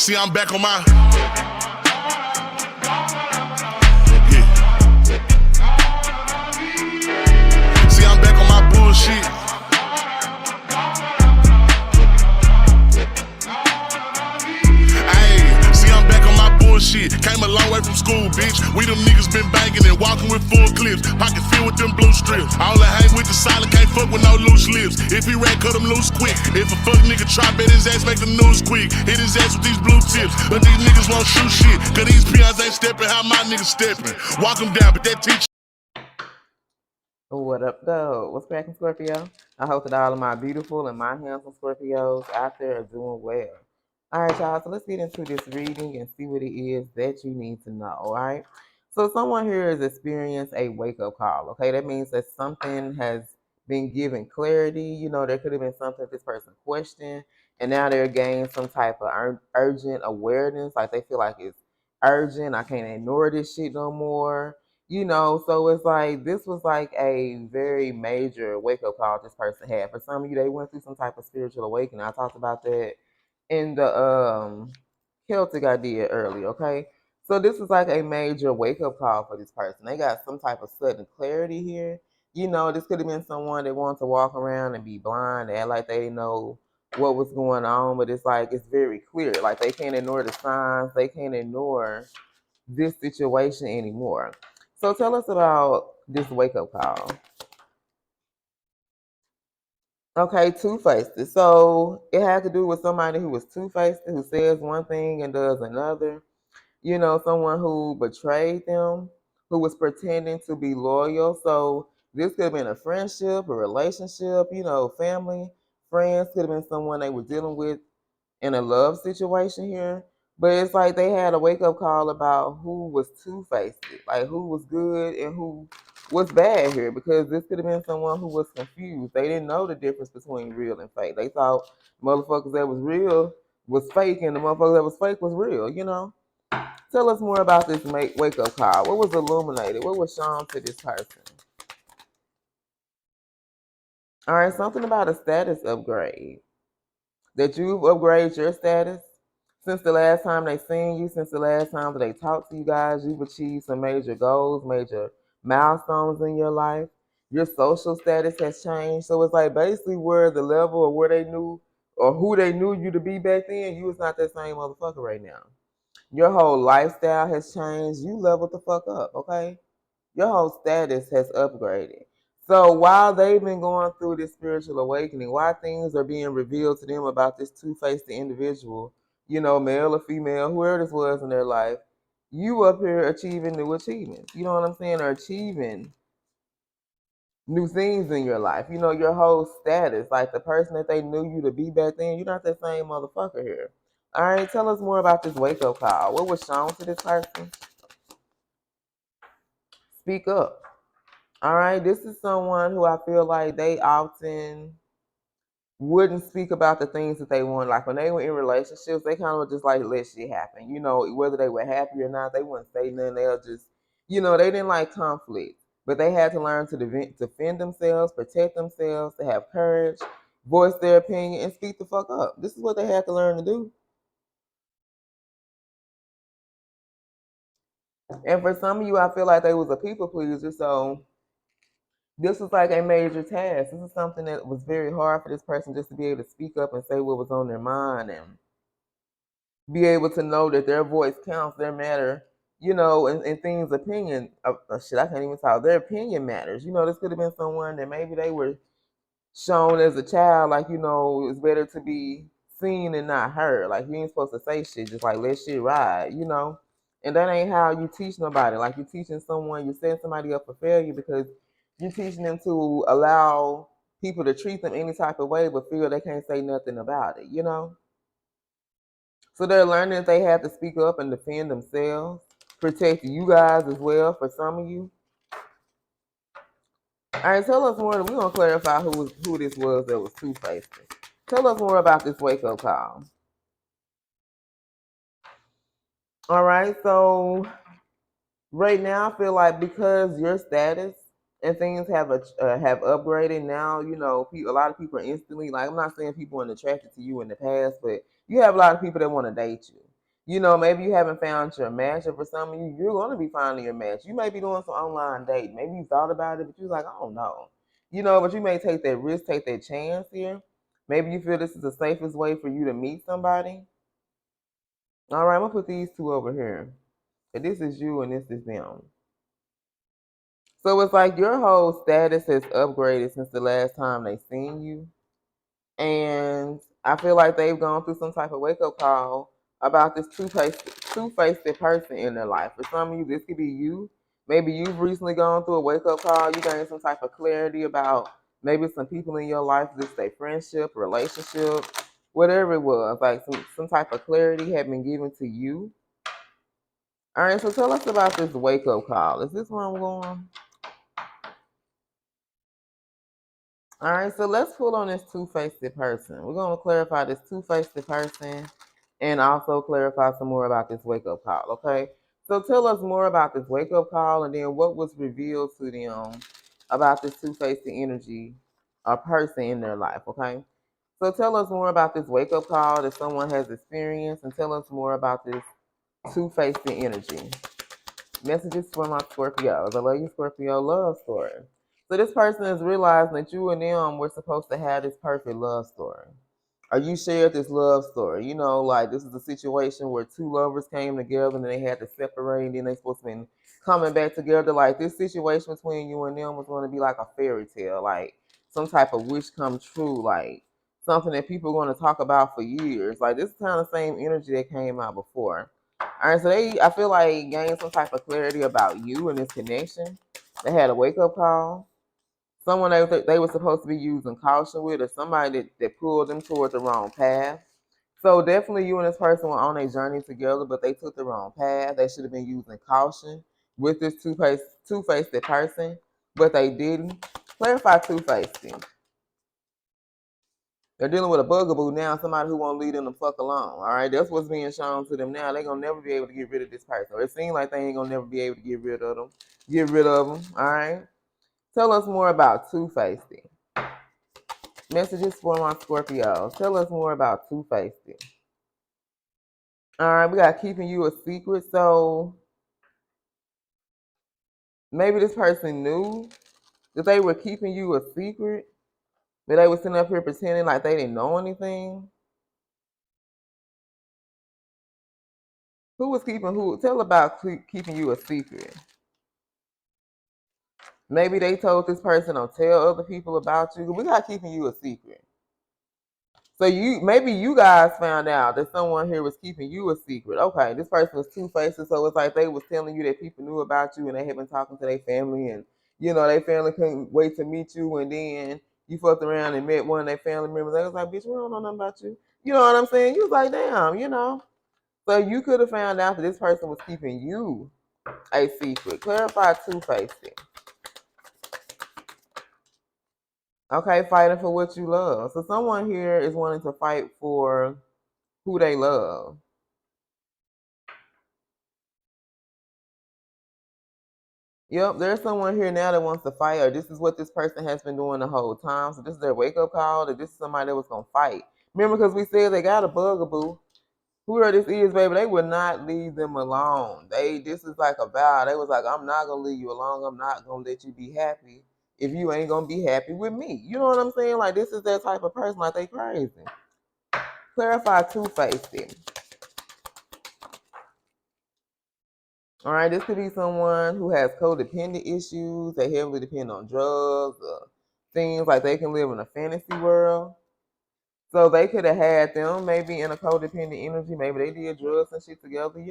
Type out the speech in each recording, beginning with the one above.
See, I'm back on my... See, I'm back on my bullshit. Ayy, see, I'm back on my bullshit. Came a long way from school, bitch. We them niggas been banging and walking with full clips. Pocket filled with them blue strips. All I hang with the silent, can't fuck with no loose lips. If he ran, cut him loose quick. If a fuck nigga try, bet his ass make the news quick. Hit his ass with these blue tips. But these niggas won't shoot shit. Cause these peons ain't stepping how my niggas stepping. Walk them down, but that teacher. What up, though? What's cracking, Scorpio? I hope that all of my beautiful and my handsome Scorpios out there are doing well. All right, y'all, so let's get into this reading and see what it is that you need to know, all right? So someone here has experienced a wake-up call, okay? That means that something has been given clarity. You know, there could have been something that this person questioned, and now they're gaining some type of urgent awareness, like they feel like it's urgent, I can't ignore this shit no more. You know, so it's like this was like a very major wake up call this person had. For some of you, they went through some type of spiritual awakening. I talked about that in the Celtic I did earlier, okay? So this is like a major wake up call for this person. They got some type of sudden clarity here. You know, this could have been someone that wants to walk around and be blind, act like they didn't know what was going on, but it's like it's very clear. Like they can't ignore the signs, they can't ignore this situation anymore. So tell us about this wake-up call. Okay, two-faced. So it had to do with somebody who was two-faced, who says one thing and does another. You know, someone who betrayed them, who was pretending to be loyal. So this could have been a friendship, a relationship, you know, family, friends, could have been someone they were dealing with in a love situation here. But it's like they had a wake up call about who was two faced, like who was good and who was bad here, because this could have been someone who was confused. They didn't know the difference between real and fake. They thought motherfuckers that was real was fake and the motherfuckers that was fake was real, you know? Tell us more about this wake up call. What was illuminated? What was shown to this person? All right, something about a status upgrade. That you've upgraded your status since the last time they seen you, since the last time that they talked to you guys. You've achieved some major goals, major milestones in your life. Your social status has changed. So it's like basically where the level of where they knew or who they knew you to be back then, you was not that same motherfucker right now. Your whole lifestyle has changed. You leveled the fuck up, okay? Your whole status has upgraded. So while they've been going through this spiritual awakening, while things are being revealed to them about this two-faced individual, you know, male or female, whoever this was in their life, you up here achieving new achievements. You know what I'm saying? Or achieving new things in your life. You know, your whole status, like the person that they knew you to be back then, you're not that same motherfucker here. All right, tell us more about this wake-up call. What was shown to this person? Speak up. All right, this is someone who I feel like they often wouldn't speak about the things that they want. Like when they were in relationships, they kind of just like let shit happen. You know, whether they were happy or not, they wouldn't say nothing. They'll just, you know, they didn't like conflict, but they had to learn to defend themselves, protect themselves, to have courage, voice their opinion, and speak the fuck up. This is what they had to learn to do. And for some of you, I feel like they was a people pleaser, so this was like a major task. This is something that was very hard for this person just to be able to speak up and say what was on their mind and be able to know that their voice counts, their matter, you know, and things, opinion, shit, I can't even talk. Their opinion matters. You know, this could have been someone that maybe they were shown as a child, like, you know, it's better to be seen and not heard. Like, you ain't supposed to say shit, just like let shit ride, you know? And that ain't how you teach nobody. Like, you're teaching someone, you're setting somebody up for failure because you're teaching them to allow people to treat them any type of way but feel they can't say nothing about it, you know? So they're learning that they have to speak up and defend themselves, protect you guys as well for some of you. All right, tell us more. We're going to clarify who this was that was two-faced. Tell us more about this wake-up call. All right, so right now I feel like because your status and things have upgraded now, you know, a lot of people are instantly, like, I'm not saying people weren't attracted to you in the past, but you have a lot of people that want to date you. Maybe you haven't found your match, or for some of you, you're going to be finding your match. You may be doing some online dating. Maybe you thought about it, but you're like, I don't know. But you may take that risk, take that chance here. Maybe you feel this is the safest way for you to meet somebody. All right, I'm going to put these two over here. And this is you and this is them. So it's like your whole status has upgraded since the last time they seen you. And I feel like they've gone through some type of wake-up call about this two-faced person in their life. For some of you, this could be you. Maybe you've recently gone through a wake-up call. You gained some type of clarity about maybe some people in your life, this a friendship, relationship, whatever it was. Like some type of clarity had been given to you. All right, so tell us about this wake-up call. Is this where I'm going? All right, so let's pull on this two-faced person. We're going to clarify this two-faced person and also clarify some more about this wake-up call, okay? So tell us more about this wake-up call and then what was revealed to them about this two-faced energy or person in their life, okay? So tell us more about this wake-up call that someone has experienced and tell us more about this two-faced energy. Messages for my Scorpios. I love you, Scorpio love story. So this person is realizing that you and them were supposed to have this perfect love story. Or you shared this love story. Like this is a situation where two lovers came together and they had to separate and then they supposed to be coming back together. Like this situation between you and them was going to be like a fairy tale, like some type of wish come true, like something that people are going to talk about for years. Like this is kind of same energy that came out before. All right, so I feel like gained some type of clarity about you and this connection. They had a wake up call. Someone they were supposed to be using caution with, or somebody that pulled them toward the wrong path. So definitely you and this person were on a journey together, but they took the wrong path. They should have been using caution with this two-faced person, but they didn't. Clarify two-faced. They're dealing with a bugaboo now, somebody who won't leave them the fuck alone. All right, that's what's being shown to them now. They're gonna never be able to get rid of this person. Or it seems like they ain't gonna never be able to get rid of them. All right. Tell us more about two-faced. Messages for my Scorpios. Tell us more about two-faced. All right, we got keeping you a secret. So maybe this person knew that they were keeping you a secret, but they were sitting up here pretending like they didn't know anything. Who was keeping who? Tell about keeping you a secret. Maybe they told this person don't tell other people about you. We got keeping you a secret. So maybe you guys found out that someone here was keeping you a secret. Okay, this person was two-faced, so it's like they was telling you that people knew about you and they had been talking to their family and their family couldn't wait to meet you, and then you fucked around and met one of their family members. They was like, bitch, we don't know nothing about you. You know what I'm saying? You was like, damn. So you could have found out that this person was keeping you a secret. Clarify two-faced. Okay, fighting for what you love. So someone here is wanting to fight for who they love. Yep, there's someone here now that wants to fight, or this is what this person has been doing the whole time. So this is their wake-up call that this is somebody that was going to fight. Remember, because we said they got a bugaboo. Whoever this is, baby, they would not leave them alone. This is like a vow. They was like, I'm not going to leave you alone. I'm not going to let you be happy if you ain't going to be happy with me. You know what I'm saying? Like, this is that type of person. Like, they crazy. Clarify two-faced. All right, this could be someone who has codependent issues. They heavily depend on drugs or things like they can live in a fantasy world. So they could have had them maybe in a codependent energy. Maybe they did drugs and shit together,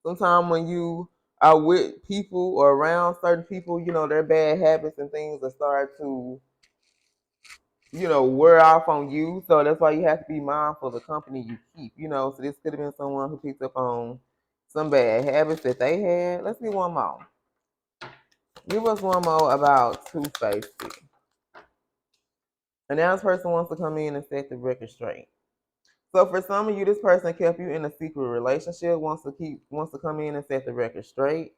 Sometimes when you are with people or around certain people, their bad habits and things that start to, wear off on you. So that's why you have to be mindful of the company you keep, So this could have been someone who picked up on some bad habits that they had. Let's see one more. Give us one more about two-faced. And now this person wants to come in and set the record straight. So for some of you, this person kept you in a secret relationship, wants to come in and set the record straight.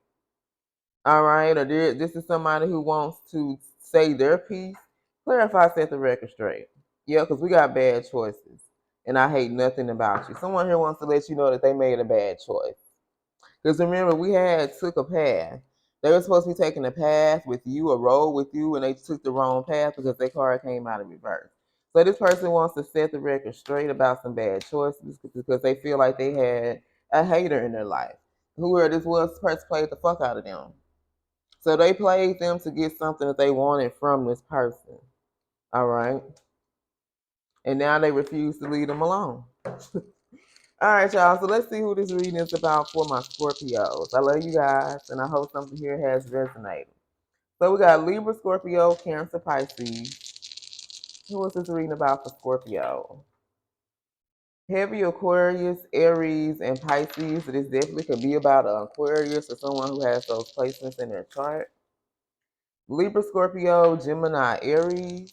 All right, or this is somebody who wants to say their piece. Clarify, set the record straight. Yeah, because we got bad choices. and I hate nothing about you. Someone here wants to let you know that they made a bad choice. Because remember, we had took a path. They were supposed to be taking a path with you, a road with you, and they took the wrong path because their car came out of reverse. So this person wants to set the record straight about some bad choices because they feel like they had a hater in their life. Whoever this was, this person played the fuck out of them. So they played them to get something that they wanted from this person. All right. And now they refuse to leave them alone. All right, y'all. So let's see who this reading is about for my Scorpios. I love you guys, and I hope something here has resonated. So we got Libra, Scorpio, Cancer, Pisces. Who is this reading about for Scorpio? Heavy Aquarius, Aries, and Pisces. So this definitely could be about an Aquarius or someone who has those placements in their chart. Libra, Scorpio, Gemini, Aries.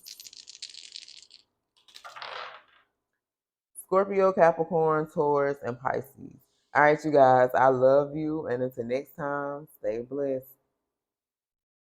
Scorpio, Capricorn, Taurus, and Pisces. All right, you guys. I love you. And until next time, stay blessed.